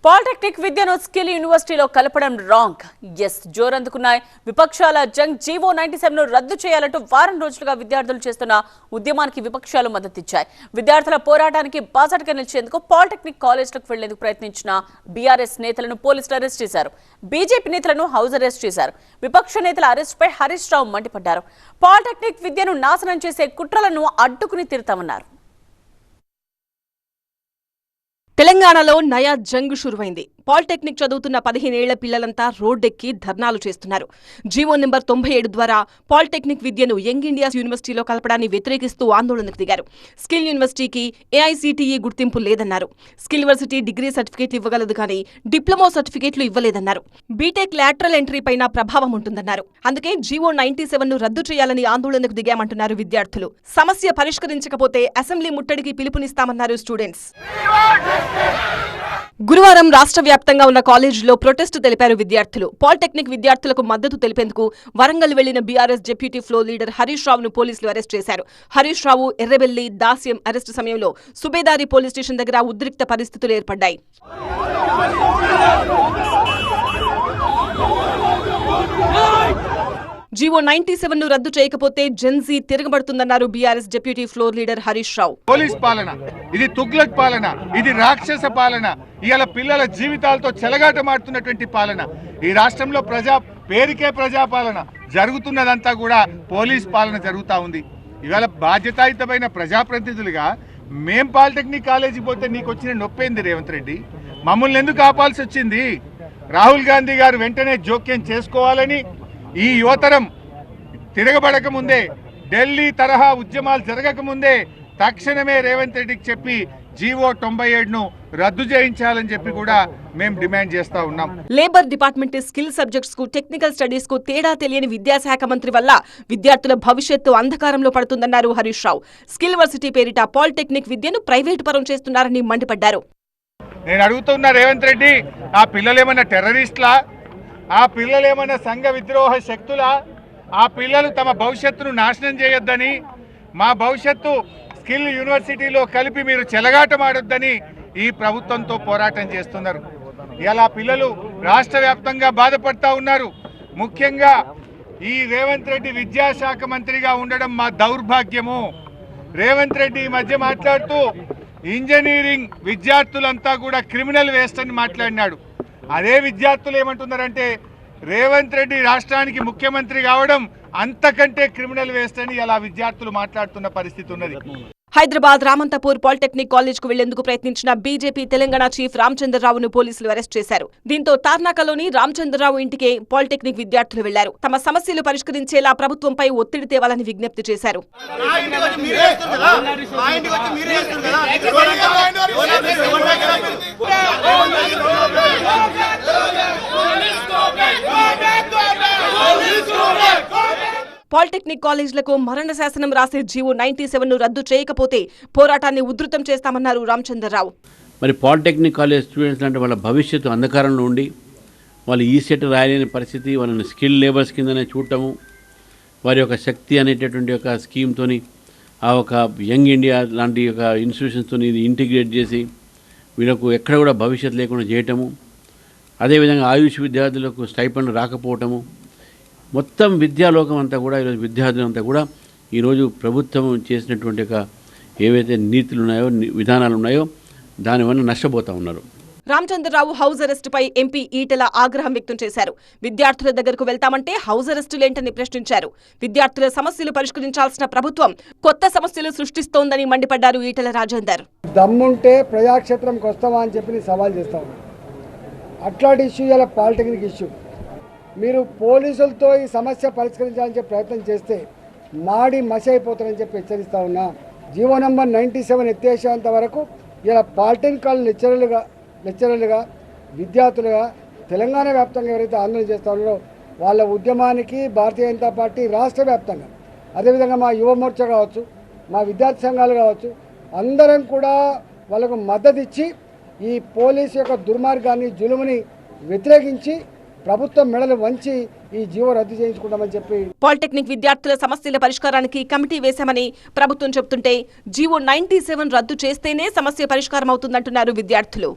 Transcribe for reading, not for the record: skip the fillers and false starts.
Polytechnic విద్యను skill యూనివర్సిటీలో కలపడం రాంగ్. జోరందుకున్నాయి విపక్షాల జంగ్. జీవో 97ను రద్దు చేయాలంటూ వారం రోజులుగా విద్యార్థులు చేస్తున్న ఉద్యమానికి విపక్షాలు మద్దతిచ్చాయి. విద్యార్థుల పోరాటానికి బాసటగా నిలిచేందుకు పాలిటెక్నిక్ కాలేజీలకు వెళ్లేందుకు ప్రయత్నించిన బీఆర్ఎస్ నేతలను పోలీసులు అరెస్ట్ చేశారు. బీజేపీ నేతలను హౌస్ అరెస్ట్ చేశారు. విపక్ష నేతల అరెస్టుపై హరీష్ రావు మండిపడ్డారు. పాలిటెక్నిక్ విద్యను నాశనం చేసే కుట్రలను అడ్డుకుని తీరుతామన్నారు. తెలంగాణలో నయా జంగ్ షురువైంది. పాలిటెక్నిక్ చదువుతున్న 15 ఏళ్ల పిల్లలంతా రోడ్డెక్కి ధర్నాలు చేస్తున్నారు. జీవో నెంబర్ 97 ద్వారా పాలిటెక్నిక్ విద్యను యంగ్ ఇండియా యూనివర్సిటీలో కలపడాన్ని వ్యతిరేకిస్తూ ఆందోళనకు దిగారు. స్కిల్ యూనివర్సిటీకి ఏఐసీటీఈ గుర్తింపు లేదన్నారు. స్కిల్ యూనివర్సిటీ డిగ్రీ సర్టిఫికేట్లు ఇవ్వగలదు కానీ డిప్లొమా సర్టిఫికేట్లు ఇవ్వలేదన్నారు. బీటెక్ లాటరల్ ఎంట్రీ పైన ప్రభావం ఉంటుందన్నారు. అందుకే జీవో 97ను రద్దు చేయాలని ఆందోళనకు దిగామంటున్నారు విద్యార్థులు. సమస్య పరిష్కరించకపోతే అసెంబ్లీ ముట్టడికి పిలుపునిస్తామన్నారు స్టూడెంట్స్. గురువారం రాష్ట్ర వ్యాప్తంగా ఉన్న కాలేజీలో ప్రొటెస్టు తెలిపారు విద్యార్థులు. పాలిటెక్నిక్ విద్యార్థులకు మద్దతు తెలిపేందుకు వరంగల్ వెళ్లిన BRS deputy floor leader Harish రావును పోలీసులు అరెస్ట్ చేశారు. హరీష్ రావు, ఎర్రబెల్లి, దాస్యం అరెస్టు సమయంలో సుబేదారి పోలీస్ స్టేషన్ దగ్గర ఉద్రిక్త పరిస్థితులు ఏర్పడ్డాయి. జీవో 97ను రద్దు చేయకపోతే జెన్జీ తిరగబడుతుందన్నారు BRS deputy floor leader Harish Rao. Police పాలన, ఇది తుగ్లక్ పాలన, ఇది రాక్షస పాలన, ఇవాళ పిల్లల జీవితాలతో చెలగాటమాడుతున్నటువంటి పాలన. ఈ రాష్ట్రంలో పేరుకే ప్రజాపాలన జరుగుతున్నదంతా కూడా పోలీస్ పాలన జరుగుతూ ఉంది. ఇవాళ బాధ్యతాయుతమైన ప్రజాప్రతినిధులుగా మేం పాలిటెక్నిక్ కాలేజీ పోతే నీకు వచ్చిన నొప్పేంది రేవంత్ రెడ్డి? మమ్మల్ని ఎందుకు ఆపాల్సి వచ్చింది? రాహుల్ గాంధీ గారు వెంటనే జోక్యం చేసుకోవాలని, ఈ యువతరం తిరగబడక ముందే, ఢిల్లీ తరహా ఉద్యమాలు జరగక ముందే తక్షణమే రేవంత్ రెడ్డికి చెప్పి జీవో 97ను రద్దు చేయించాలని చెప్పి కూడా మేము డిమాండ్ చేస్తా ఉన్నాం. లేబర్ డిపార్ట్మెంట్ స్కిల్ సబ్జెక్ట్స్ కు, టెక్నికల్ స్టడీస్ కు తేడా తెలియని విద్యాశాఖ మంత్రి వల్ల విద్యార్థుల భవిష్యత్తు అంధకారంలో పడుతుందన్నారు హరీష్ రావు. స్కిల్ యూనివర్సిటీ పేరిట పాలిటెక్నిక్ విద్యను ప్రైవేటు పరం చేస్తున్నారని మండిపడ్డారు. నేను అడుగుతున్నా రేవంత్ రెడ్డి, ఆ పిల్లలేమన్నా టెర్రరిస్టులా? ఆ పిల్లలేమన్నా సంఘ విద్రోహ శక్తులా? ఆ పిల్లలు తమ భవిష్యత్తును నాశనం చేయొద్దని, మా భవిష్యత్తు స్కిల్ యూనివర్సిటీలో కలిపి మీరు చెలగాటమాడొద్దని ఈ ప్రభుత్వంతో పోరాటం చేస్తున్నారు. ఇలా పిల్లలు రాష్ట్ర వ్యాప్తంగా బాధపడతా ఉన్నారు. ముఖ్యంగా ఈ రేవంత్ రెడ్డి విద్యాశాఖ మంత్రిగా ఉండడం మా దౌర్భాగ్యము. రేవంత్ రెడ్డి ఈ మధ్య మాట్లాడుతూ ఇంజనీరింగ్ విద్యార్థులంతా కూడా క్రిమినల్ వేస్ట్ అని మాట్లాడినాడు. అదే విద్యార్థులు ఏమంటున్నారంటే రేవంత్ రెడ్డి రాష్ట్రానికి ముఖ్యమంత్రి కావడం అంతకంటే క్రిమినల్ వేస్ట్ అని అలా విద్యార్థులు మాట్లాడుతున్న పరిస్థితి ఉన్నది. హైదరాబాద్ రామంతపూర్ పాలిటెక్నిక్ కాలేజ్ కు వెళ్లేందుకు ప్రయత్నించిన బీజేపీ తెలంగాణ చీఫ్ రామచంద్రరావును పోలీసులు అరెస్ట్ చేశారు. దీంతో తార్నాకలోని రామచంద్రరావు ఇంటికే పాలిటెక్నిక్ విద్యార్థులు వెళ్లారు. తమ సమస్యలు పరిష్కరించేలా ప్రభుత్వంపై ఒత్తిడి తేవాలని విజ్ఞప్తి చేశారు. పాలిటెక్నిక్ కాలేజీలకు మరణ శాసనం రాసే జీవో 97ను రద్దు చేయకపోతే పోరాటాన్ని ఉధృతం చేస్తామన్నారు రామచంద్రరావు. మరి పాలిటెక్నిక్ కాలేజ్ స్టూడెంట్స్ అంటే వాళ్ళ భవిష్యత్తు అంధకారంలో ఉండి వాళ్ళు ఈసెట్ రాయలేని పరిస్థితి, వాళ్ళని స్కిల్ లేబర్స్ కిందనే చూడటము, వారి యొక్క శక్తి అనేటటువంటి ఒక స్కీమ్తో ఆ ఒక యంగ్ ఇండియా లాంటి ఒక ఇన్స్టిట్యూషన్స్తో ఇది ఇంటిగ్రేట్ చేసి వీళ్ళకు ఎక్కడ కూడా భవిష్యత్తు లేకుండా చేయటము, అదేవిధంగా ఆయుష్ విద్యార్థులకు స్టైపెండ్ రాకపోవటము, మొత్తం విద్యాలోకం అంతా కూడా ఈరోజు విద్యార్థులంతా కూడా ఈరోజు ప్రభుత్వం చేసినటువంటి ఒక ఏవైతే నీతులు ఉన్నాయో, విధానాలు ఉన్నాయో దానివల్ల నష్టపోతూ ఉన్నారు. రామచంద్రరావు హౌస్ అరెస్టుపై ఎంపీ ఈటెల ఆగ్రహం వ్యక్తం చేశారు. విద్యార్థుల దగ్గరకు వెళ్తామంటే హౌస్ అరెస్టులేంటని ప్రశ్నించారు. విద్యార్థుల సమస్యలు పరిష్కరించాల్సిన ప్రభుత్వం కొత్త సమస్యలు సృష్టిస్తోందని మండిపడ్డారు ఈటెల రాజేందర్. దమ్ముంటే ప్రజాక్షేత్రంకి వస్తామా అని చెప్పి సవాల్ చేస్తాం. అట్లాంటి ఇష్యూ ఇలా పాలిటెక్నిక్ ఇష్యూ. మీరు పోలీసులతో ఈ సమస్య పరిష్కరించాలని చెప్పి ప్రయత్నం చేస్తే మాడి మసి అయిపోతారని చెప్పి హెచ్చరిస్తా ఉన్నా. జీవో నెంబర్ 97 ఎత్తేసేంత వరకు ఇలా పాలిటెక్నిక్ కాలేజ్ లెక్చరర్లుగా విద్యార్థులుగా తెలంగాణ వ్యాప్తంగా ఎవరైతే ఆందోళన చేస్తూ ఉన్నారో వాళ్ళ ఉద్యమానికి భారతీయ జనతా పార్టీ రాష్ట్ర వ్యాప్తంగా, అదేవిధంగా మా యువ మోర్చా కావచ్చు, మా విద్యార్థి సంఘాలు కావచ్చు, అందరం కూడా వాళ్ళకు మద్దతు ఇచ్చి ఈ పోలీసు యొక్క దుర్మార్గాన్ని, జులుముని వ్యతిరేకించి ప్రభుత్వం మెడలు వంచి ఈ జీవో రద్దు చేయించుకుంటామని చెప్పి పాలిటెక్నిక్ విద్యార్థుల సమస్యల పరిష్కారానికి కమిటీ వేశామని ప్రభుత్వం చెబుతుంటే జీవో 97 రద్దు చేస్తేనే సమస్య పరిష్కారం అవుతుందంటున్నారు విద్యార్థులు.